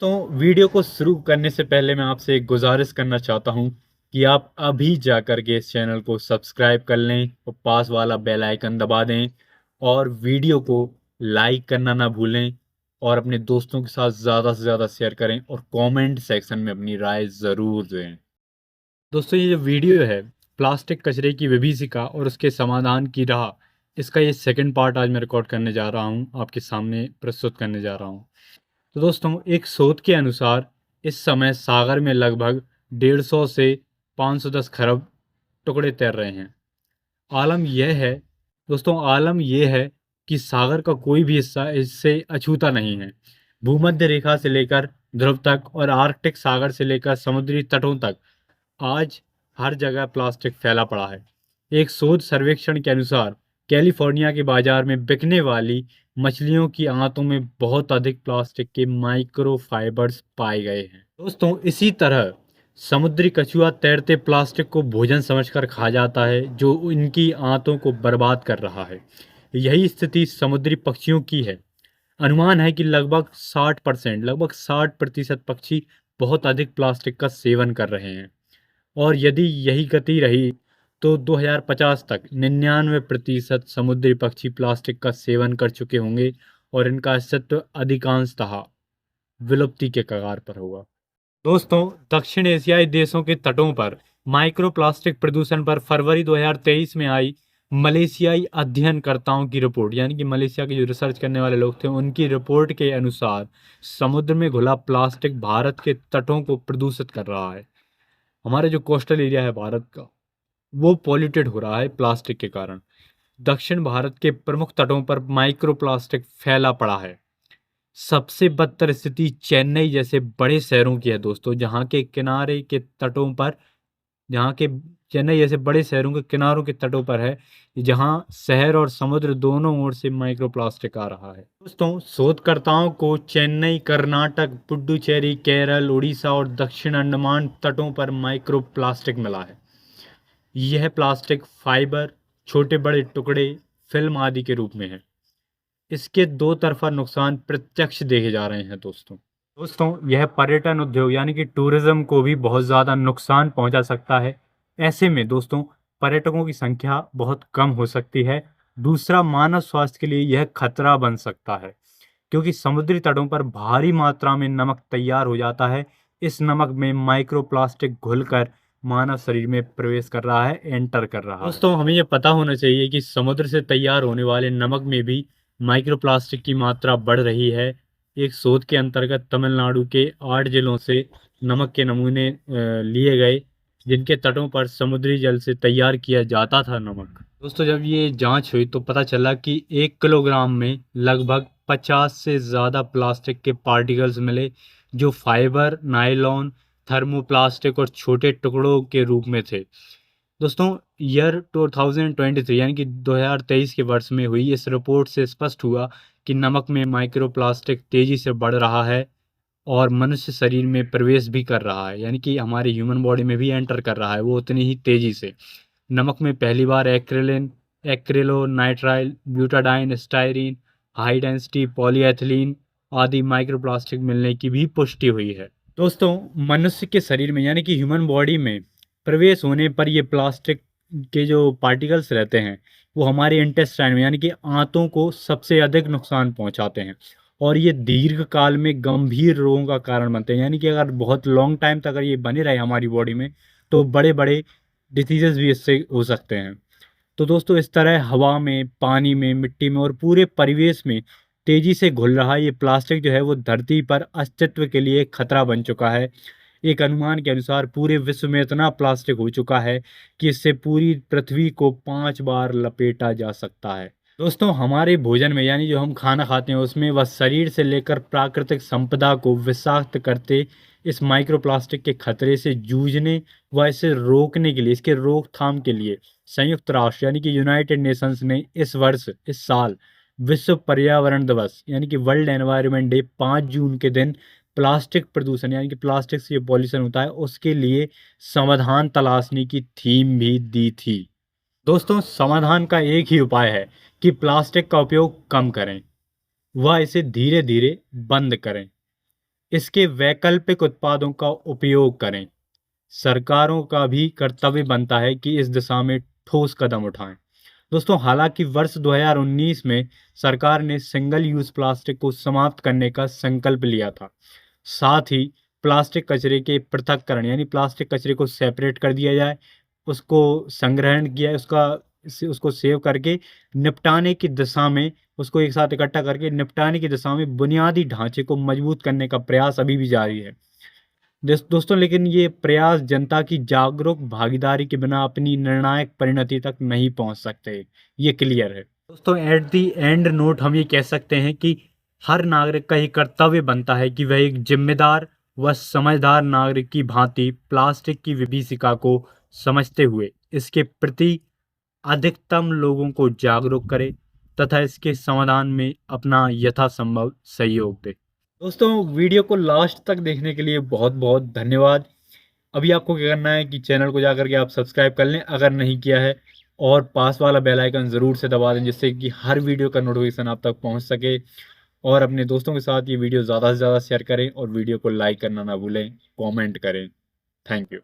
तो वीडियो को शुरू करने से पहले मैं आपसे एक गुजारिश करना चाहता हूं कि आप अभी जाकर के इस चैनल को सब्सक्राइब कर लें और पास वाला बेल आइकन दबा दें और वीडियो को लाइक करना ना भूलें और अपने दोस्तों के साथ ज़्यादा से ज़्यादा शेयर करें और कमेंट सेक्शन में अपनी राय ज़रूर दें। दोस्तों ये जो वीडियो है प्लास्टिक कचरे की विभीषिका और उसके समाधान की राह, इसका ये सेकंड पार्ट आज मैं रिकॉर्ड करने जा रहा हूँ, आपके सामने प्रस्तुत करने जा रहा हूँ। तो दोस्तों एक शोध के अनुसार इस समय सागर में लगभग 150 से 510 खरब टुकड़े तैर रहे हैं। आलम यह है आलम यह है कि सागर का कोई भी हिस्सा इससे अछूता नहीं है। भूमध्य रेखा से लेकर ध्रुव तक और आर्कटिक सागर से लेकर समुद्री तटों तक आज हर जगह प्लास्टिक फैला पड़ा है। एक शोध सर्वेक्षण के अनुसार कैलिफोर्निया के बाजार में बिकने वाली मछलियों की आंतों में बहुत अधिक प्लास्टिक के माइक्रोफाइबर्स पाए गए हैं। दोस्तों इसी तरह समुद्री कछुआ तैरते प्लास्टिक को भोजन समझकर खा जाता है, जो इनकी आंतों को बर्बाद कर रहा है। यही स्थिति समुद्री पक्षियों की है। अनुमान है कि लगभग 60% पक्षी बहुत अधिक प्लास्टिक का सेवन कर रहे हैं और यदि यही गति रही तो 2050 तक 99% समुद्री पक्षी प्लास्टिक का सेवन कर चुके होंगे और इनका अस्तित्व अधिकांशतः विलुप्ति के कगार पर होगा। दोस्तों दक्षिण एशियाई देशों के तटों पर माइक्रोप्लास्टिक प्रदूषण पर फरवरी 2023 में आई मलेशियाई अध्ययनकर्ताओं की रिपोर्ट, यानी कि मलेशिया के जो रिसर्च करने वाले लोग थे उनकी रिपोर्ट के अनुसार समुद्र में घुला प्लास्टिक भारत के तटों को प्रदूषित कर रहा है। हमारे जो कोस्टल एरिया है भारत का, वो पॉल्यूटेड हो रहा है प्लास्टिक के कारण। दक्षिण भारत के प्रमुख तटों पर माइक्रोप्लास्टिक फैला पड़ा है। सबसे बदतर स्थिति चेन्नई जैसे बड़े शहरों की है दोस्तों, जहाँ के किनारे के तटों पर जहाँ के चेन्नई जैसे बड़े शहरों के किनारों के तटों पर है, जहाँ शहर और समुद्र दोनों ओर से माइक्रोप्लास्टिक आ रहा है। दोस्तों शोधकर्ताओं को चेन्नई, कर्नाटक, पुडुचेरी, केरल, उड़ीसा और दक्षिण अंडमान तटों पर माइक्रोप्लास्टिक मिला है। यह प्लास्टिक फाइबर, छोटे बड़े टुकड़े, फिल्म आदि के रूप में है। इसके दो तरफा नुकसान प्रत्यक्ष देखे जा रहे हैं दोस्तों यह पर्यटन उद्योग यानी कि टूरिज्म को भी बहुत ज़्यादा नुकसान पहुंचा सकता है। ऐसे में दोस्तों पर्यटकों की संख्या बहुत कम हो सकती है। दूसरा, मानव स्वास्थ्य के लिए यह खतरा बन सकता है क्योंकि समुद्री तटों पर भारी मात्रा में नमक तैयार हो जाता है। इस नमक में माइक्रोप्लास्टिक घुलकर मानव शरीर में प्रवेश कर रहा है, एंटर कर रहा है। दोस्तों हमें यह पता होना चाहिए कि समुद्र से तैयार होने वाले नमक में भी माइक्रोप्लास्टिक की मात्रा बढ़ रही है। एक शोध के अंतर्गत तमिलनाडु के 8 जिलों से नमक के नमूने लिए गए, जिनके तटों पर समुद्री जल से तैयार किया जाता था नमक। दोस्तों जब ये जांच हुई तो पता चला कि 1 किलोग्राम में लगभग 50 से ज़्यादा प्लास्टिक के पार्टिकल्स मिले, जो फाइबर, नायलॉन, थर्मोप्लास्टिक और छोटे टुकड़ों के रूप में थे। दोस्तों ईयर 2023 यानी कि 2023 के वर्ष में हुई इस रिपोर्ट से स्पष्ट हुआ कि नमक में माइक्रोप्लास्टिक तेजी से बढ़ रहा है और मनुष्य शरीर में प्रवेश भी कर रहा है, यानी कि हमारे ह्यूमन बॉडी में भी एंटर कर रहा है वो उतनी ही तेजी से। नमक में पहली बार acrylonitrile, butadiene, styrene, high density polyethylene आदि माइक्रोप्लास्टिक मिलने की भी पुष्टि हुई है। दोस्तों मनुष्य के शरीर में यानी कि ह्यूमन बॉडी में प्रवेश होने पर ये प्लास्टिक के जो पार्टिकल्स रहते हैं वो हमारे इंटेस्टाइन में यानी कि आंतों को सबसे अधिक नुकसान पहुंचाते हैं और ये दीर्घ काल में गंभीर रोगों का कारण बनते हैं। यानी कि अगर बहुत लॉन्ग टाइम तक अगर ये बने रहे हमारी बॉडी में तो बड़े बड़े डिसीजेस भी इससे हो सकते हैं। तो दोस्तों इस तरह हवा में, पानी में, मिट्टी में और पूरे परिवेश में तेजी से घुल रहा ये प्लास्टिक जो है वो धरती पर अस्तित्व के लिए खतरा बन चुका है। एक अनुमान के अनुसार पूरे विश्व में इतना प्लास्टिक हो चुका है कि इससे पूरी पृथ्वी को 5 बार लपेटा जा सकता है। दोस्तों हमारे भोजन में यानी जो हम खाना खाते हैं उसमें वह शरीर से लेकर प्राकृतिक संपदा को विषाक्त करते इस माइक्रोप्लास्टिक के खतरे से जूझने व इसे रोकने के लिए, इसके रोकथाम के लिए संयुक्त राष्ट्र यानी कि यूनाइटेड नेशंस ने इस साल विश्व पर्यावरण दिवस यानी कि वर्ल्ड एनवायरनमेंट डे 5 जून के दिन प्लास्टिक प्रदूषण यानी कि प्लास्टिक से जो पॉल्यूशन होता है उसके लिए समाधान तलाशने की थीम भी दी थी। दोस्तों समाधान का एक ही उपाय है कि प्लास्टिक का उपयोग कम करें व इसे धीरे धीरे बंद करें। इसके वैकल्पिक उत्पादों का उपयोग करें। सरकारों का भी कर्तव्य बनता है कि इस दिशा में ठोस कदम उठाएं। दोस्तों, हालांकि वर्ष 2019 में सरकार ने सिंगल यूज प्लास्टिक को समाप्त करने का संकल्प लिया था। साथ ही प्लास्टिक कचरे के पृथक्करण यानी प्लास्टिक कचरे को सेपरेट कर दिया जाए, उसको संग्रहण किया, उसको सेव करके निपटाने की दिशा में, उसको एक साथ इकट्ठा करके निपटाने की दिशा में बुनियादी ढांचे को मजबूत करने का प्रयास अभी भी जारी है। दोस्तों, लेकिन ये प्रयास जनता की जागरूक भागीदारी के बिना अपनी निर्णायक परिणति तक नहीं पहुंच सकते, ये क्लियर है। दोस्तों, एट दी एंड नोट हम ये कह सकते हैं कि हर नागरिक का ये कर्तव्य बनता है कि वह एक जिम्मेदार व समझदार नागरिक की भांति प्लास्टिक की विभीषिका को समझते हुए इसके प्रति अधिकतम लोगों को जागरूक करे तथा इसके समाधान में अपना यथासंभव सहयोग दे। दोस्तों, वीडियो को लास्ट तक देखने के लिए बहुत बहुत धन्यवाद। अभी आपको क्या करना है कि चैनल को जाकर के आप सब्सक्राइब कर लें अगर नहीं किया है, और पास वाला बेल आइकन ज़रूर से दबा दें जिससे कि हर वीडियो का नोटिफिकेशन आप तक पहुंच सके। और अपने दोस्तों के साथ ये वीडियो ज़्यादा से ज़्यादा शेयर करें और वीडियो को लाइक करना ना भूलें, कमेंट करें। Thank you.